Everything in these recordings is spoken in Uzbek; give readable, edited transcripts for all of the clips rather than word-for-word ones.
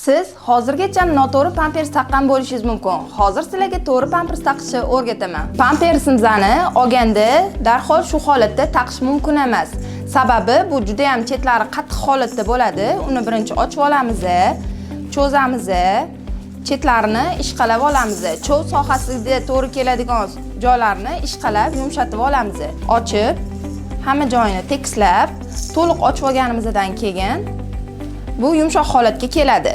Siz hozirgacha noto'g'ri pampers taqqan bo'lishingiz mumkin. Hozir sizlarga to'g'ri pampers taqishni o'rgataman. Pampersimizni olganda darhol shu holatda taqish mumkin emas. Sababi bu juda ham chetlari qattiq holatda bo'ladi. Uni birinchi ochib olamiz, cho'zamiz, chetlarini ishqalab olamiz. Cho'z sohasiga to'g'ri keladigan joylarni ishqalab yumshatib olamiz. Ochib, hamma joyini tekislab, to'liq ochib olganimizdan keyin bu yumshoq holatga keladi.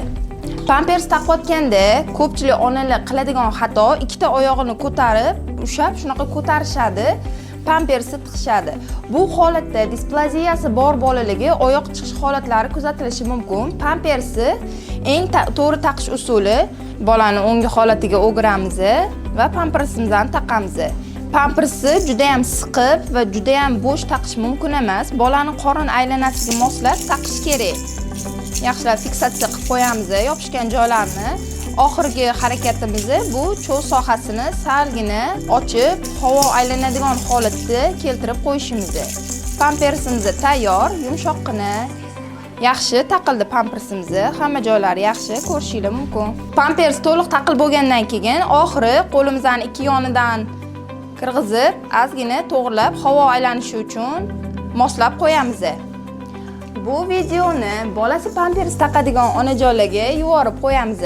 Pampers taqayotganda ko'pchilik onalar qiladigan xato ikkita oyog'ini ko'tarib, ushab shunaqa ko'tarishadi, pampersni tiqishadi. Bu holatda displaziyasi bor bolalarga oyoq chiqish holatlari kuzatilishi mumkin. Pampersni eng to'g'ri taqish usuli bolani o'nggi holatiga o'giramiz va pampersimizni taqamiz. Pampersni juda ham siqib va juda ham bo'sh taqish mumkin emas. Bolaning qorin aylanasiga moslab taqish kerak. Yaxshilab fiksatsiya qilib qo'yamiz yopishgan joylarni. Oxirgi harakatimiz bu cho'z sohasini salgina ochib, havo aylanadigan holatga keltirib qo'yishimiz. Pampersimiz tayyor, yumshoqqina. Yaxshi taqildi pampersimiz, hamma joylari yaxshi ko'rishingiz mumkin. Pampers to'liq taqilib bo'lgandan keyin oxiri qo'limizning ikki yonidan kirg'izib, ozgina to'g'rilab havo aylanishi uchun moslab qo'yamiz. Bu videoni bolasi pampers taqadigan onajonlarga yuborib qo'yamiz.